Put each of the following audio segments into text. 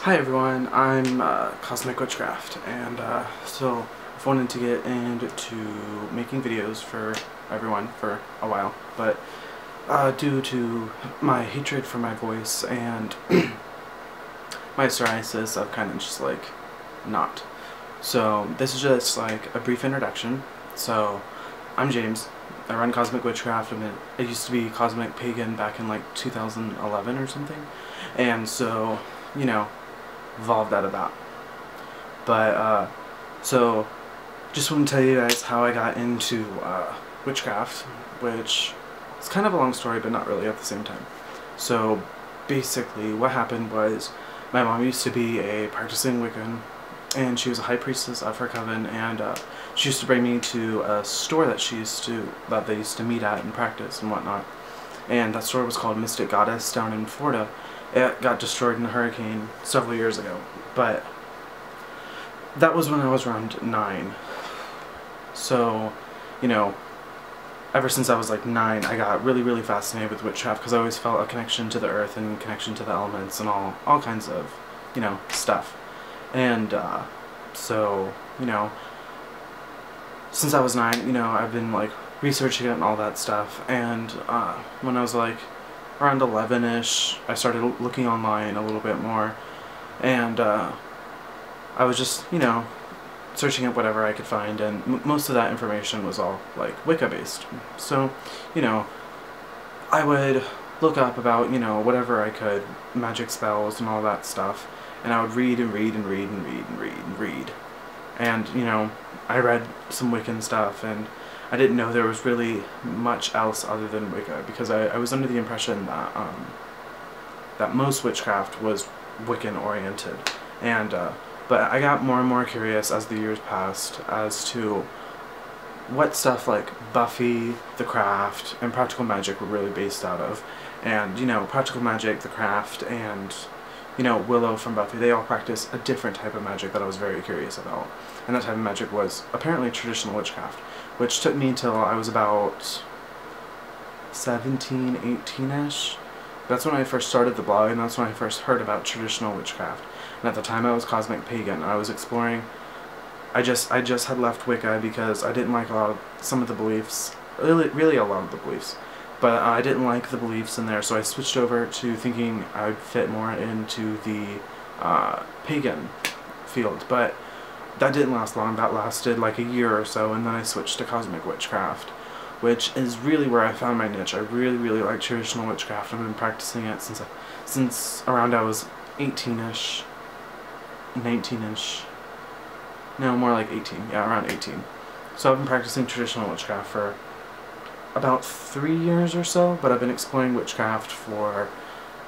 Hi everyone, I'm Cosmicwitchcraft, and so I've wanted to get into making videos for everyone for a while, but due to my hatred for my voice and my psoriasis, I've kind of just like not. So this is just like a brief introduction. So I'm James. I run Cosmic Witchcraft. It used to be Cosmic Pagan back in like 2011 or something, and so you know, evolved out of that. But so just want to tell you guys how I got into witchcraft, which is kind of a long story, but not really at the same time. So basically, what happened was my mom used to be a practicing Wiccan, and she was a high priestess of her coven, and she used to bring me to a store that they used to meet at and practice and whatnot. And that store was called Mystic Goddess down in Florida. It got destroyed in a hurricane several years ago, but that was when I was around 9. So, you know, ever since I was like 9, I got really fascinated with witchcraft because I always felt a connection to the earth and connection to the elements and all kinds of, you know, stuff. And so, you know, since I was 9, you know, I've been like researching it and all that stuff. And when I was like around 11-ish, I started looking online a little bit more, and I was just, you know, searching up whatever I could find, and most of that information was all like Wicca based. So, you know, I would look up about, you know, whatever I could, magic spells and all that stuff, and I would read and read and read and read and read and read. And, you know, I read some Wiccan stuff, and I didn't know there was really much else other than Wicca, because I was under the impression that that most witchcraft was Wiccan oriented, and but I got more and more curious as the years passed as to what stuff like Buffy, the Craft, and Practical Magic were really based out of. And, you know, Practical Magic, the Craft, and, you know, Willow from Buffy, they all practice a different type of magic that I was very curious about. And that type of magic was apparently traditional witchcraft, which took me till I was about 17, 18-ish. That's when I first started the blog, and that's when I first heard about traditional witchcraft. And at the time I was Cosmic Pagan. I was exploring. I just had left Wicca because I didn't like some of the beliefs, really a lot of the beliefs. But I didn't like the beliefs in there, so I switched over to thinking I would fit more into the pagan field. But that didn't last long. That lasted like a year or so, and then I switched to Cosmic Witchcraft, which is really where I found my niche. I really like traditional witchcraft. I've been practicing it since around I was 18-ish, 19-ish. No, more like 18. Yeah, around 18. So I've been practicing traditional witchcraft for about 3 years or so, but I've been exploring witchcraft for,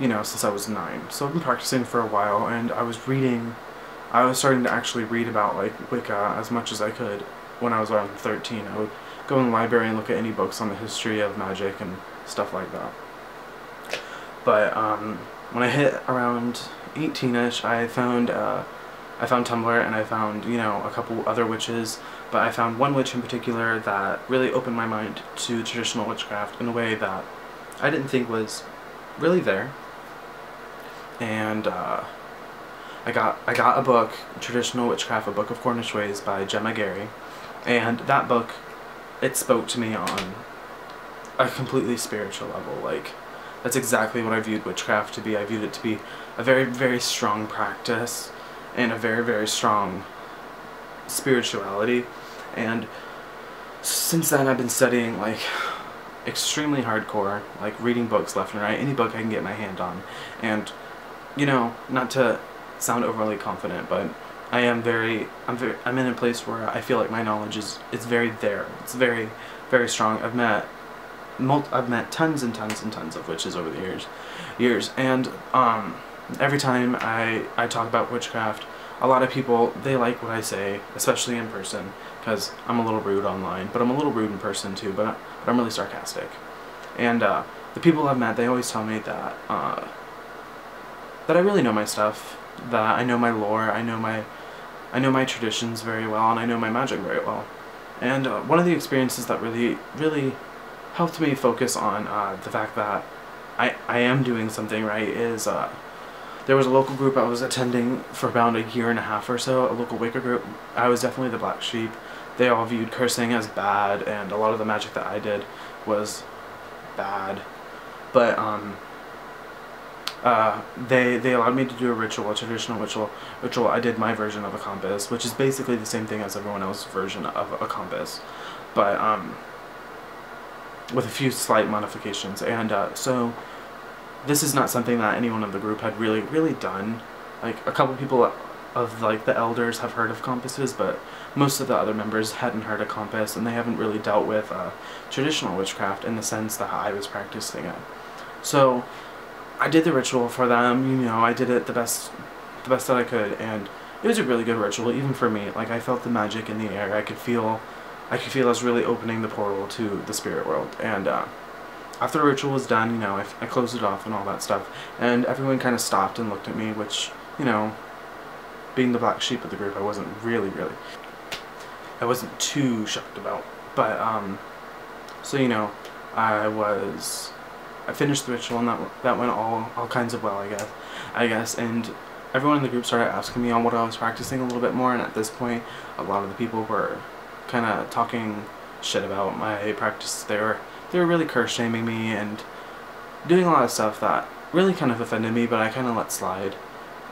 you know, since I was 9. So I've been practicing for a while, and I was starting to actually read about like Wicca as much as I could when I was around 13. I would go in the library and look at any books on the history of magic and stuff like that. But when I hit around 18-ish, I found Tumblr, and I found, you know, a couple other witches, but I found one witch in particular that really opened my mind to traditional witchcraft in a way that I didn't think was really there. And I got a book, Traditional Witchcraft, A Book of Cornish Ways by Gemma Gary, and that book, it spoke to me on a completely spiritual level. Like, that's exactly what I viewed witchcraft to be. I viewed it to be a very strong practice and a very strong spirituality. And since then I've been studying like extremely hardcore, like reading books left and right, any book I can get my hand on. And, you know, not to sound overly confident, but I'm in a place where I feel like my knowledge is very there. It's very strong. I've met tons and tons of witches over the years, and every time I talk about witchcraft, a lot of people, they like what I say, especially in person, because I'm a little rude online, but I'm a little rude in person too, but I'm really sarcastic. And the people I've met, they always tell me that that I really know my stuff, that I know my lore, I know my traditions very well, and I know my magic very well. And one of the experiences that really helped me focus on the fact that I am doing something right is there was a local group I was attending for about a year and a half or so, a local Wicca group. I was definitely the black sheep. They all viewed cursing as bad, and a lot of the magic that I did was bad. But they allowed me to do a ritual, a traditional ritual. I did my version of a compass, which is basically the same thing as everyone else's version of a compass, but with a few slight modifications. And so this is not something that anyone in the group had really done. Like, a couple people of like the elders have heard of compasses, but most of the other members hadn't heard of compass, and they haven't really dealt with traditional witchcraft in the sense that I was practicing it. So I did the ritual for them. You know, I did it the best that I could, and it was a really good ritual, even for me. Like, I felt the magic in the air. I could feel us really opening the portal to the spirit world. And after the ritual was done, you know, I closed it off and all that stuff, and everyone kind of stopped and looked at me, which, you know, being the black sheep of the group, I wasn't I wasn't too shocked about. But so, you know, I finished the ritual, and that went all kinds of well, I guess, and everyone in the group started asking me on what I was practicing a little bit more, and at this point, a lot of the people were kind of talking shit about my practice. They were really curse shaming me and doing a lot of stuff that really kind of offended me, but I kind of let slide.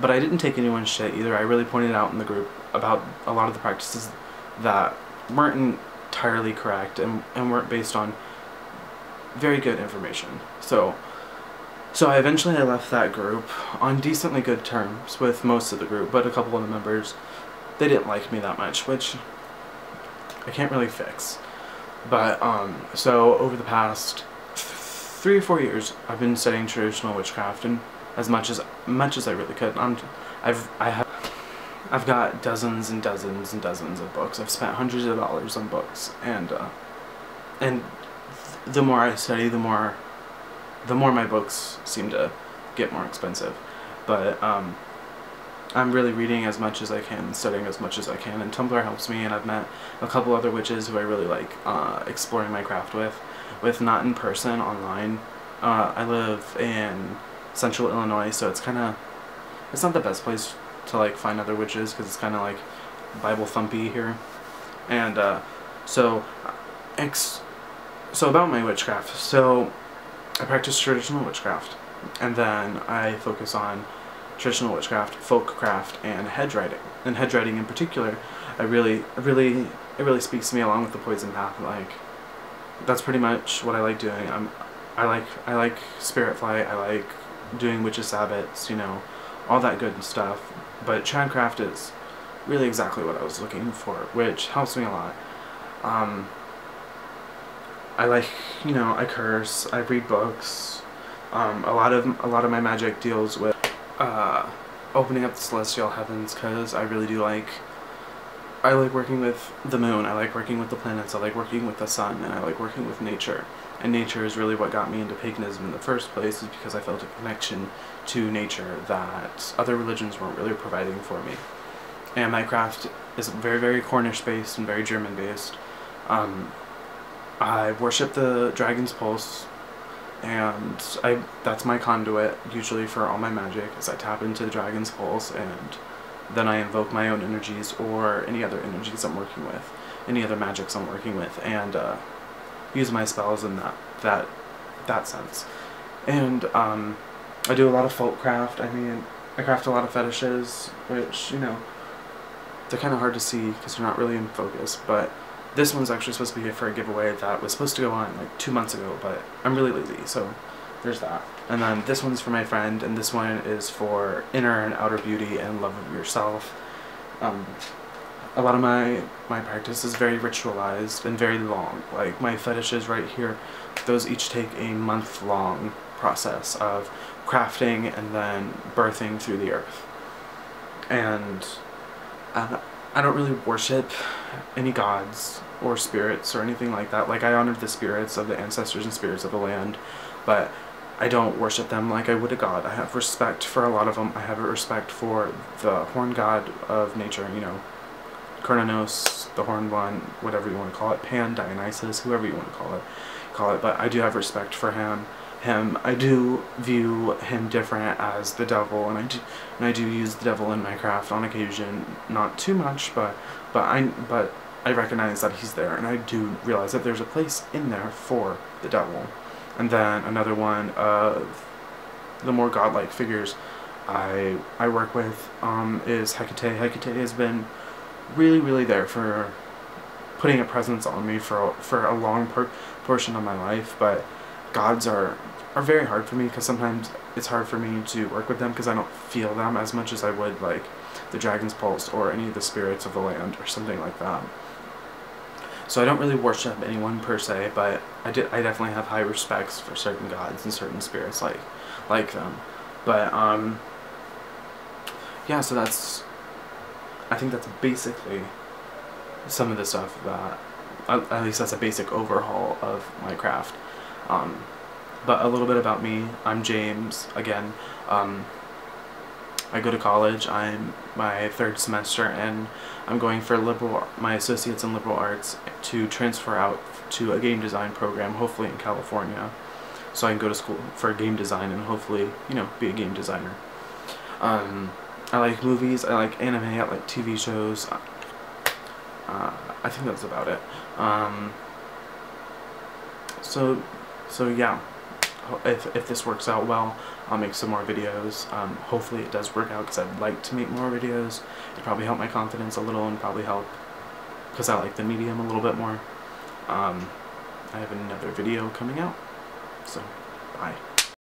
But I didn't take anyone's shit either. I really pointed out in the group about a lot of the practices that weren't entirely correct and weren't based on very good information. So I eventually left that group on decently good terms with most of the group, but a couple of the members, they didn't like me that much, which I can't really fix. But so over the past 3 or 4 years, I've been studying traditional witchcraft, and as much as I really could. I've got dozens and dozens and dozens of books. I've spent hundreds of dollars on books, and the more I study, the more my books seem to get more expensive. But I'm really reading as much as I can, studying as much as I can, and Tumblr helps me, and I've met a couple other witches who I really like exploring my craft with not in person, online. I live in Central Illinois, so it's not the best place to like find other witches, because it's kind of like Bible thumpy here. And so about my witchcraft, so I practice traditional witchcraft, and then I focus on traditional witchcraft, folkcraft, and hedge writing. And hedge writing in particular, it really speaks to me, along with the poison path. Like, that's pretty much what I like doing. I like spirit flight. I like doing witches' sabbats, you know, all that good stuff. But Chadcraft is really exactly what I was looking for, which helps me a lot. I like, you know, I curse, I read books. A lot of my magic deals with opening up the celestial heavens, because I really do like working with the moon, I like working with the planets, I like working with the sun, and I like working with nature. And nature is really what got me into paganism in the first place, is because I felt a connection to nature that other religions weren't really providing for me. And my craft is very Cornish based and very German based. I worship the Dragon's Pulse, and that's my conduit usually for all my magic, is I tap into the Dragon's Pulse, and then I invoke my own energies or any other energies I'm working with, any other magics I'm working with, and use my spells in that sense. And I do a lot of folk craft. I mean, I craft a lot of fetishes, which, you know, they're kind of hard to see because they're not really in focus, but this one's actually supposed to be for a giveaway that was supposed to go on like 2 months ago, but I'm really lazy, so there's that. And then this one's for my friend, and this one is for inner and outer beauty and love of yourself. A lot of my practice is very ritualized and very long. Like, my fetishes right here, those each take a month-long process of crafting and then birthing through the earth. And I don't really worship any gods or spirits or anything like that. Like, I honor the spirits of the ancestors and spirits of the land, but I don't worship them like I would a god. I have respect for a lot of them. I have a respect for the horn god of nature, you know, Kronos, the horned one, whatever you want to call it, Pan, Dionysus, whoever you want to call it. But I do have respect for him, him. I do view him different as the devil, and I do use the devil in my craft on occasion, not too much, but I recognize that he's there, and I do realize that there's a place in there for the devil. And then another one of the more godlike figures I work with is Hecate. Hecate has been really there for putting a presence on me for a long portion of my life, but gods are very hard for me, because sometimes it's hard for me to work with them because I don't feel them as much as I would like the Dragon's Pulse or any of the spirits of the land or something like that. So I don't really worship anyone per se, but I definitely have high respects for certain gods and certain spirits like them. But yeah, so I think that's basically some of the stuff that, at least that's a basic overhaul of my craft. But a little bit about me. I'm James, again. I go to college. I'm my 3rd semester, and I'm going for my associates in liberal arts to transfer out to a game design program, hopefully in California, so I can go to school for game design and hopefully, you know, be a game designer. I like movies, I like anime, I like TV shows. I think that's about it. So yeah, if this works out well, I'll make some more videos. Hopefully it does work out, because I'd like to make more videos. It'd probably help my confidence a little, and probably help because I like the medium a little bit more. I have another video coming out, so bye.